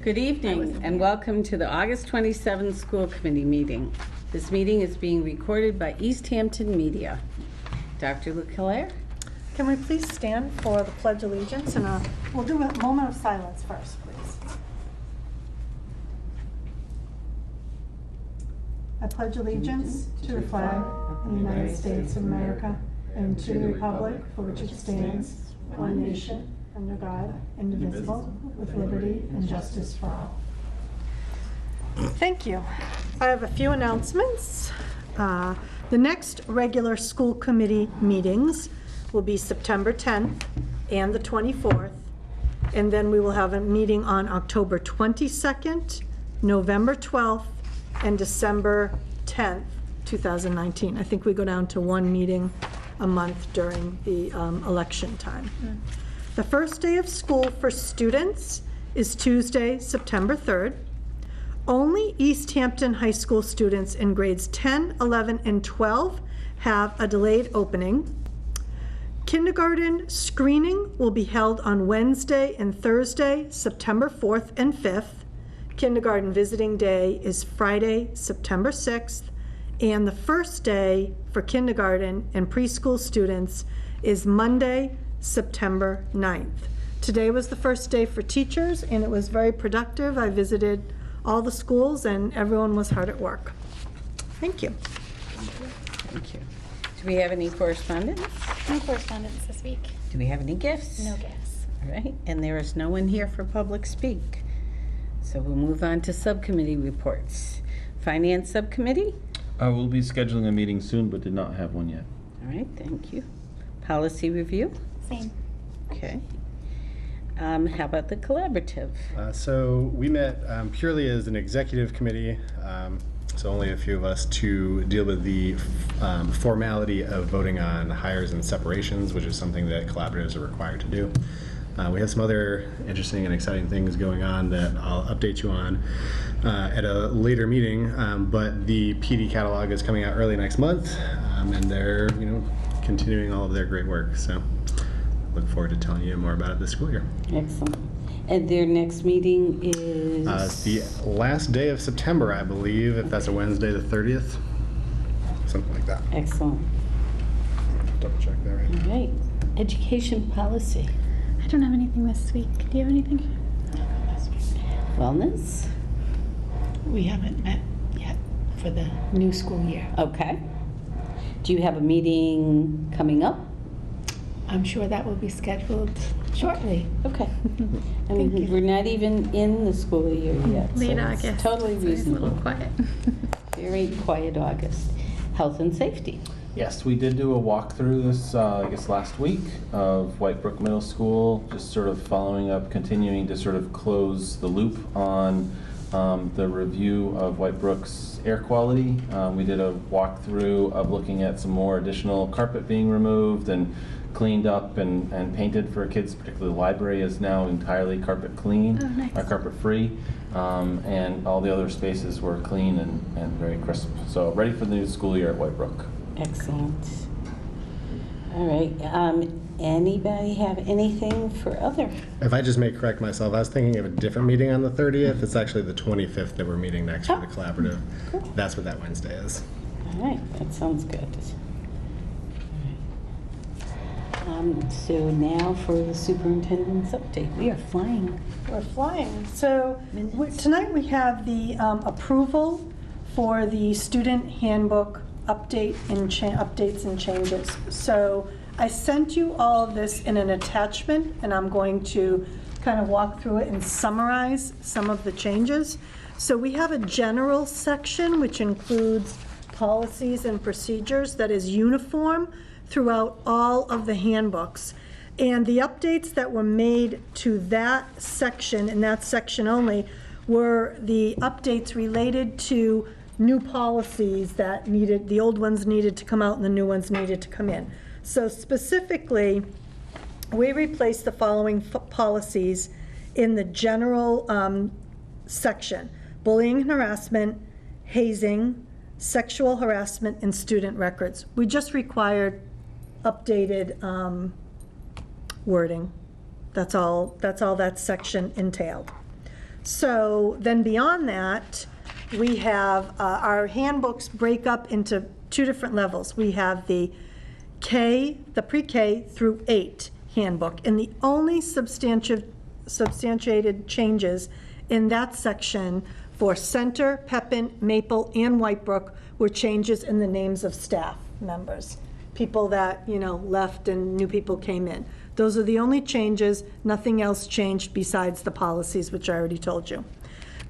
Good evening and welcome to the August 27th School Committee meeting. This meeting is being recorded by Easthampton Media. Dr. LeClaire? Can we please stand for the Pledge of Allegiance? And we'll do a moment of silence first, please. I pledge allegiance to the flag of the United States of America and to the republic for which it stands, one nation, under God, indivisible, with liberty and justice for all. Thank you. I have a few announcements. The next regular school committee meetings will be September 10th and the 24th, and then we will have a meeting on October 22nd, November 12th, and December 10th, 2019. I think we go down to one meeting a month during the election time. The first day of school for students is Tuesday, September 3rd. Only Easthampton High School students in grades 10, 11, and 12 have a delayed opening. Kindergarten screening will be held on Wednesday and Thursday, September 4th and 5th. Kindergarten visiting day is Friday, September 6th. And the first day for kindergarten and preschool students is Monday, September 9th. Today was the first day for teachers, and it was very productive. I visited all the schools, and everyone was hard at work. Thank you. Thank you. Do we have any correspondence? No correspondence this week. Do we have any gifts? No gifts. All right, and there is no one here for public speak. So we'll move on to subcommittee reports. Finance Subcommittee? We'll be scheduling a meeting soon, but did not have one yet. All right, thank you. Policy Review? Same. Okay. How about the collaborative? So we met purely as an executive committee, so only a few of us, to deal with the formality of voting on hires and separations, which is something that collaboratives are required to do. We have some other interesting and exciting things going on that I'll update you on at a later meeting, but the PD catalog is coming out early next month, and they're continuing all of their great work. So look forward to telling you more about it this school year. Excellent. And their next meeting is? It's the last day of September, I believe, if that's a Wednesday, the 30th. Something like that. Excellent. Double check that right. All right. Education policy. I don't have anything this week. Do you have anything? Wellness? We haven't met yet for the new school year. Okay. Do you have a meeting coming up? I'm sure that will be scheduled shortly. Okay. I mean, we're not even in the school year yet. so Late it's August. Totally So it's a little reasonable. quiet. Very quiet August. Health and safety. Yes, we did do a walkthrough this, I guess, last week of Whitebrook Middle School, just sort of following up, continuing to sort of close the loop on the review of Whitebrook's air quality. We did a walkthrough of looking at some more additional carpet being removed and cleaned up and painted for kids, particularly the library is now entirely carpet clean, Oh, nice. or carpet free, and all the other spaces were clean and very crisp. So ready for the new school year at Whitebrook. Excellent. All right. Anybody have anything for other? If I just may correct myself, I was thinking of a different meeting on the 30th. It's actually the 25th that we're meeting next for the collaborative. Cool. That's what that Wednesday is. All right. That sounds good. All right. So now for the superintendent's update. We are flying. We're flying. So tonight we have the approval for the student handbook updates and changes. So I sent you all of this in an attachment, and I'm going to kind of walk through it and summarize some of the changes. So we have a general section which includes policies and procedures that is uniform throughout all of the handbooks. And the updates that were made to that section, and that section only, were the updates related to new policies that needed, the old ones needed to come out and the new ones needed to come in. So specifically, we replaced the following policies in the general section: bullying and harassment, hazing, sexual harassment, and student records. We just required updated wording. That's all that section entailed. So then beyond that, we have, our handbooks break up into 2 different levels. We have the pre-K through 8 handbook, and the only substantiated changes in that section for Center, Pepin, Maple, and Whitebrook were changes in the names of staff members, people that, left and new people came in. Those are the only changes. Nothing else changed besides the policies, which I already told you.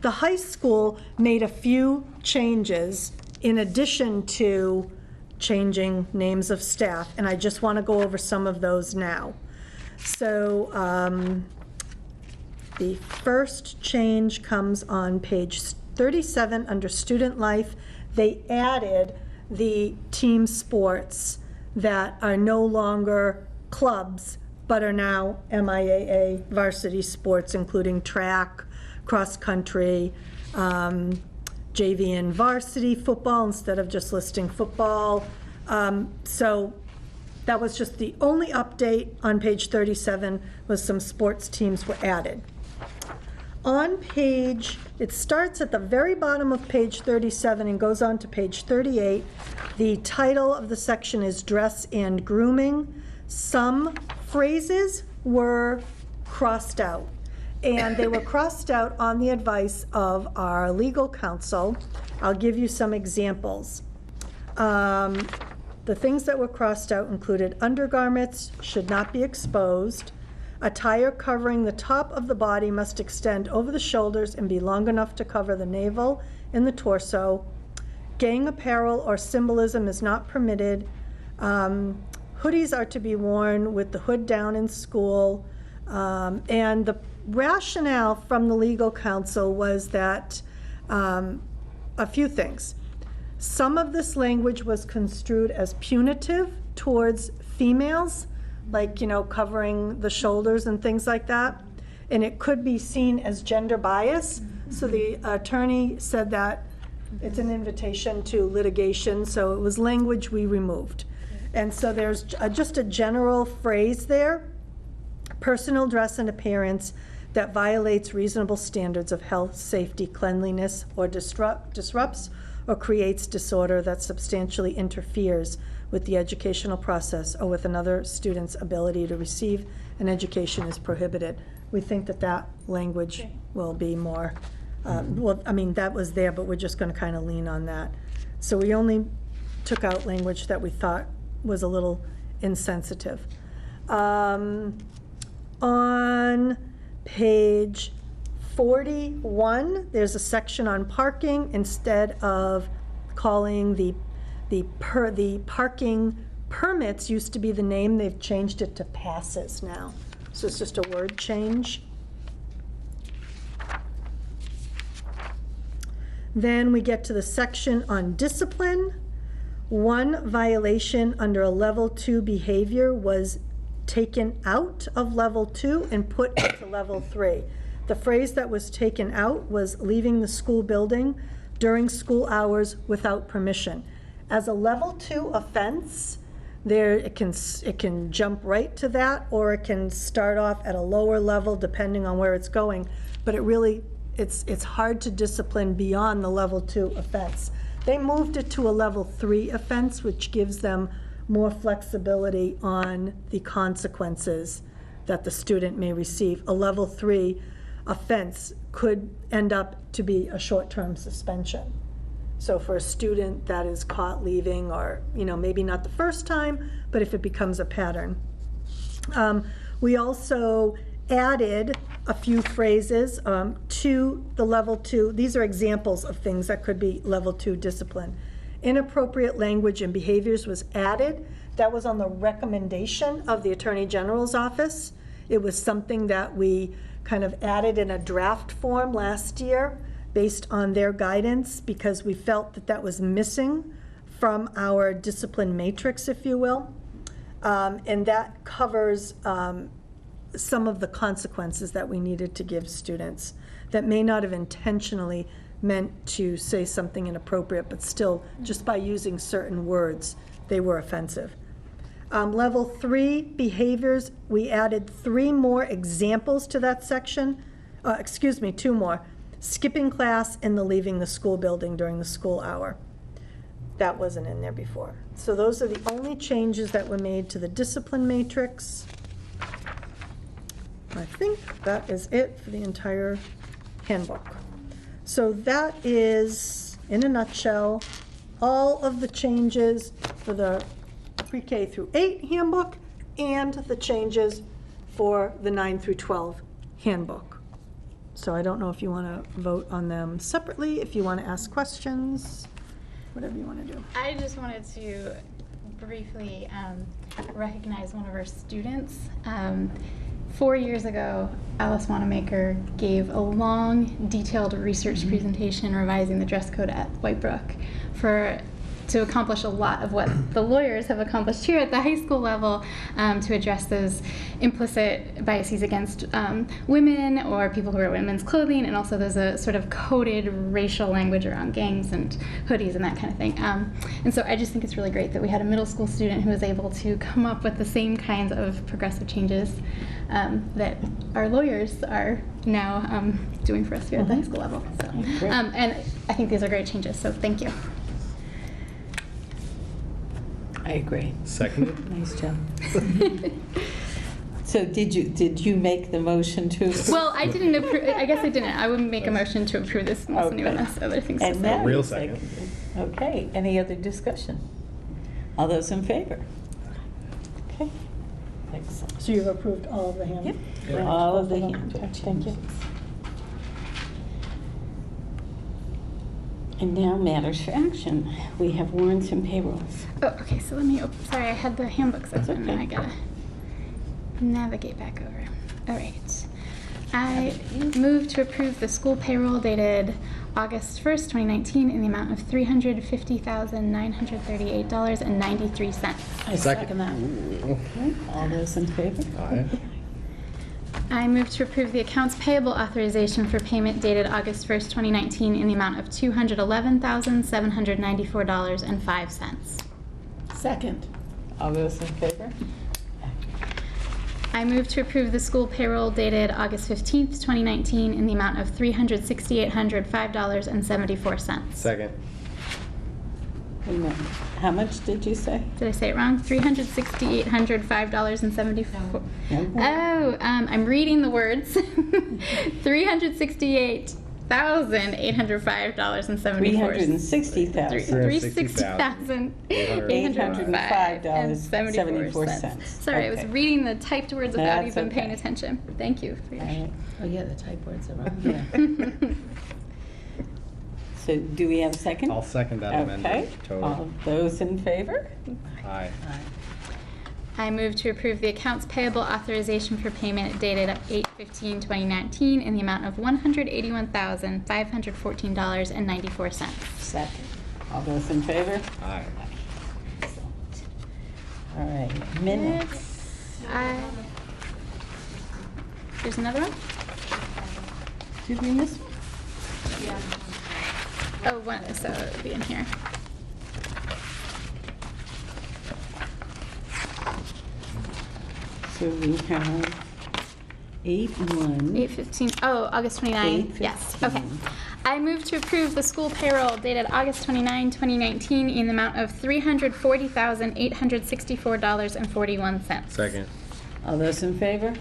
The high school made a few changes in addition to changing names of staff, and I just want to go over some of those now. So the first change comes on page 37 under student life. They added the team sports that are no longer clubs, but are now MIAA varsity sports, including track, cross-country, JV and varsity football, instead of just listing football. So that was just the only update on page 37, was some sports teams were added. On page, it starts at the very bottom of page 37 and goes on to page 38. The title of the section is Dress and Grooming. Some phrases were crossed out, and they were crossed out on the advice of our legal counsel. I'll give you some examples. The things that were crossed out included undergarments should not be exposed, attire covering the top of the body must extend over the shoulders and be long enough to cover the navel and the torso, gang apparel or symbolism is not permitted, hoodies are to be worn with the hood down in school, and the rationale from the legal counsel was that a few things. Some of this language was construed as punitive towards females, like, covering the shoulders and things like that, and it could be seen as gender bias. So the attorney said that it's an invitation to litigation, so it was language we removed. And so there's just a general phrase there, personal dress and appearance that violates reasonable standards of health, safety, cleanliness, or disrupts or creates disorder that substantially interferes with the educational process or with another student's ability to receive an education is prohibited. We think that that language will be more, that was there, but we're just going to kind of lean on that. So we only took out language that we thought was a little insensitive. On page 41, there's a section on parking. Instead of calling the parking permits used to be the name, they've changed it to passes now. So it's just a word change. Then we get to the section on discipline. One violation under a level 2 behavior was taken out of level 2 and put into level 3. The phrase that was taken out was leaving the school building during school hours without permission. As a level 2 offense, it can jump right to that, or it can start off at a lower level depending on where it's going. But it's hard to discipline beyond the level 2 offense. They moved it to a level 3 offense, which gives them more flexibility on the consequences that the student may receive. A level 3 offense could end up to be a short-term suspension. So for a student that is caught leaving, or maybe not the first time, but if it becomes a pattern. We also added a few phrases to the level 2. These are examples of things that could be level 2 discipline. Inappropriate language and behaviors was added. That was on the recommendation of the Attorney General's office. It was something that we kind of added in a draft form last year based on their guidance, because we felt that that was missing from our discipline matrix, if you will. And that covers some of the consequences that we needed to give students that may not have intentionally meant to say something inappropriate, but still, just by using certain words, they were offensive. Level 3 behaviors, we added 3 more examples to that section excuse me, 2 more. Skipping class and the leaving the school building during the school hour. That wasn't in there before. So those are the only changes that were made to the discipline matrix. I think that is it for the entire handbook. So that is, in a nutshell, all of the changes for the pre-K through 8 handbook and the changes for the 9 through 12 handbook. So I don't know if you want to vote on them separately, if you want to ask questions, whatever you want to do. I just wanted to briefly recognize one of our students. 4 years ago, Alice Wanamaker gave a long, detailed research presentation revising the dress code at Whitebrook to accomplish a lot of what the lawyers have accomplished here at the high school level, to address those implicit biases against women or people who wear women's clothing, and also there's a sort of coded racial language around gangs and hoodies and that kind of thing. And so I just think it's really great that we had a middle school student who was able to come up with the same kinds of progressive changes that our lawyers are now doing for us here at the high school level. So, and I think these are great changes, so thank you. I agree. Seconded? Nice job. So did you make the motion to? Well, I didn't approve. I guess I didn't. I would make a motion to approve this unless anyone has other things to And say. now Real you second. Okay, any other discussion? All those in favor? Okay, excellent. So you've approved all of the handbook? Yep. All of the Okay, handbook thank you. changes. And now matters for action. We have warrants and payrolls. Oh, okay. So let me. Sorry, I had the handbooks open. okay. And I gotta navigate back over. All right. I move to approve the school payroll dated August 1st, 2019, in the amount of $350,938.93. I second that. Okay, all those in favor? Aye. I move to approve the accounts payable authorization for payment dated August 1st, 2019, in the amount of $211,794.05. Second. All those in favor? I move to approve the school payroll dated August 15th, 2019, in the amount of $306,805.74. Second. Wait a minute. How much did you say? Did I say it wrong? $306,805.74. No. Oh, I'm reading the words. $368,805.74. 360,000. $360,805.74. Sorry, I was Okay. reading the typed words without That's even paying okay. attention. Thank you for your. All right. Oh, yeah, the type words are wrong. Yeah. So do we have a second? I'll second that Okay. amendment. All Total. those in favor? Aye. I move to approve the accounts payable authorization for payment dated 8/15/2019 in the amount of $181,514.94. Second. All those in favor? Aye. Excellent. All right, minutes. There's another one? Did we miss one? Oh, one, so it would be in here. So we have 8/1. 8/15, oh, August 29, yes, okay. 8/15. I move to approve the school payroll dated August 29, 2019 in the amount of $340,864.41. Second. All those in favor?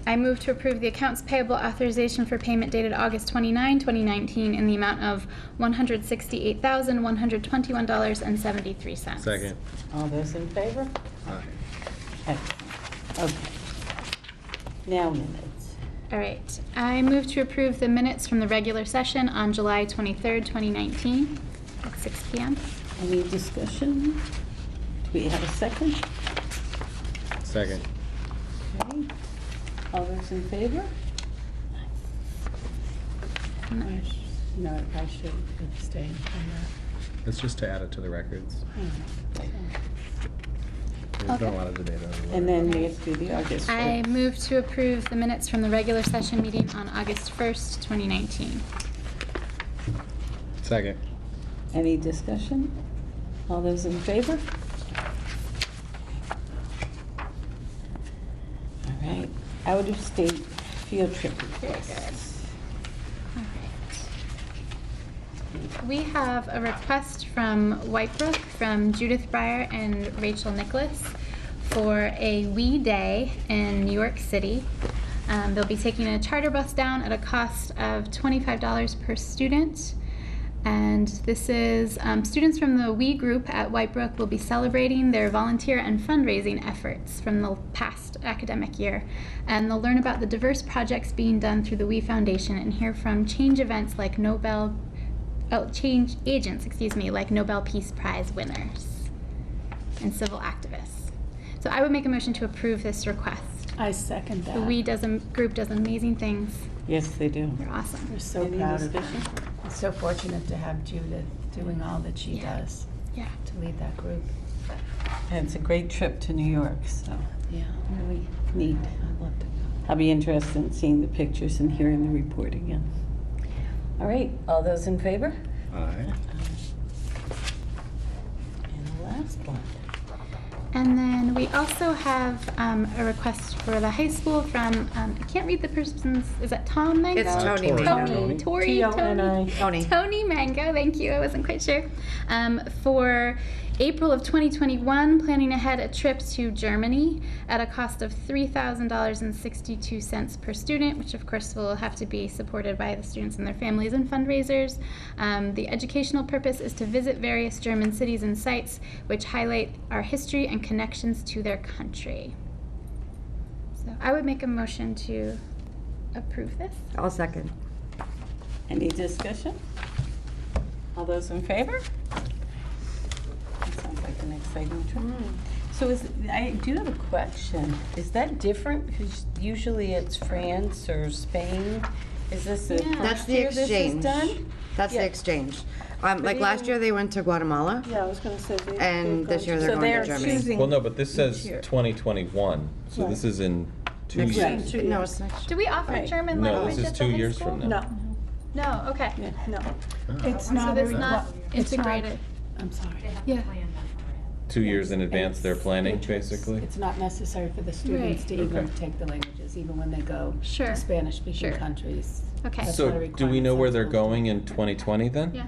I move to approve the accounts payable authorization for payment dated August 29, 2019 in the amount of $168,121.73. Second. All those in favor? Aye. Excellent. Okay. Now minutes. All right. I move to approve the minutes from the regular session on July 23rd, 2019 at 6 p.m. Any discussion? Do we have a second? Second. Okay. All those in favor? No, I should abstain from that. It's just to add it to the records. There's Okay. been a lot of debate over And then whether- we have to do the August. I vote. move to approve the minutes from the regular session meeting on August 1st, 2019. Second. Any discussion? All those in favor? All right. Out of state field trip Very requests. All right. We have a request from Whitebrook, from Judith Breyer and Rachel Nicholas for a WE Day in New York City. They'll be taking a charter bus down at a cost of $25 per student. And this is students from the WE group at Whitebrook will be celebrating their volunteer and fundraising efforts from the past academic year. And they'll learn about the diverse projects being done through the WE Foundation and hear from change agents like Nobel Peace Prize winners and civil activists. So I would make a motion to approve this request. I second that. The WE group does amazing things. Yes, they do. They're awesome. We're so Any proud of discussion? them. We're so fortunate to have Judith doing all that she Yeah. does Yeah. to lead that group. And it's a great trip to New York, so Yeah. really neat. I'd love to go. I'll be interested in seeing the pictures and hearing the report again. All right, all those in favor? Aye. And the last one. And then we also have a request for the high school from, I can't read the person's, is that Tom Mango? It's Tony Tori. Mango. Tony Mango, thank you, I wasn't quite sure. For April of 2021, planning ahead a trip to Germany at a cost of $3,000.62 per student, which of course will have to be supported by the students and their families and fundraisers. The educational purpose is to visit various German cities and sites which highlight our history and connections to their country. So I would make a motion to approve this. I'll second. Any discussion? All those in favor? That sounds like an exciting trip. So I do have a question. Is that different? Because usually it's France or Spain. Is this the Yeah. That's first the year this is exchange. done? That's Yeah. the exchange. Like last year, they went to Guatemala, Yeah, I was gonna say. and this year So they're going they're to Germany. choosing. Well, no, but this says Year. 2021, so this is in 2 Next years. year. No, it's next Do we offer Right. German No, language this is at the 2 high years school? from now. No, No, okay. no. It's So not. this a- not it's not- integrated. I'm sorry. Yeah. 2 years in advance, they're planning, Which is- basically? It's not necessary for the students Right. to even Okay. take the languages, even when they go Sure. to Spanish-speaking Sure. countries. Okay. That's So not a do we know requirement. where Some they're schools do. going in 2020 then? Yeah.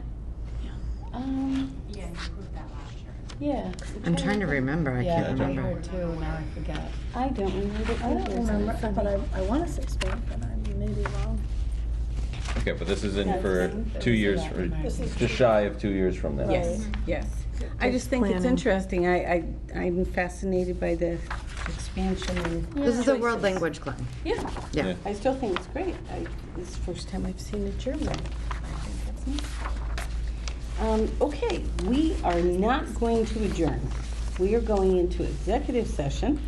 Yeah. I'm trying to remember. I Yeah, can't I remember. heard too, now I forget. I don't remember. I don't remember, but I wanna say Spain, but I may be wrong. Okay, but this is in for 2 years, for just shy of 2 years from now. Yes, yes. I just think it's planning. interesting. I'm fascinated by the expansion and. This is a world choices. language club. Yeah. Yeah. Yeah. I still think it's great. This is the first time I've seen a German. I think that's neat. Okay, we are not going to adjourn. We are going into executive session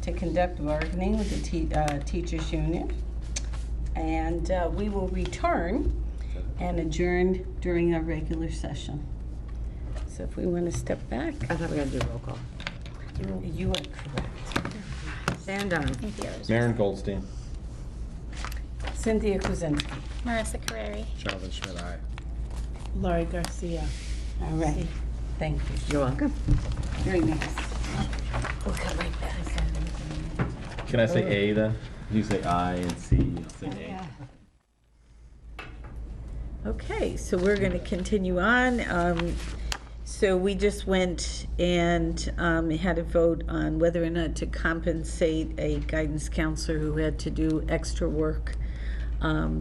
to conduct bargaining with the teachers union. And we will return and adjourn during our regular session. So if we want to step back, I thought we had to do roll call. you are correct. Stand on. Thank you. Maren Goldstein. Cynthia Kuzinski. Marissa Carreri. Jonathan Schmidt, aye. Laurie Garcia. All right. Thank you. You're welcome. Very nice. We'll come right back. Can I say A then? You say I and C, you'll say A. Okay, so we're going to continue on. So we just went and had a vote on whether or not to compensate a guidance counselor who had to do extra work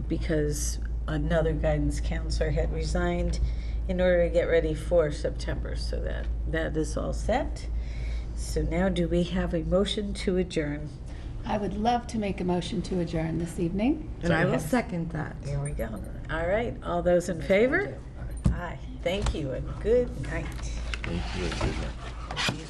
because another guidance counselor had resigned in order to get ready for September. So that is all set. So now do we have a motion to adjourn? I would love to make a motion to adjourn this evening. And I will second that. There we go. All right, all those in favor? Aye. Thank you and good night. Thank you, good night.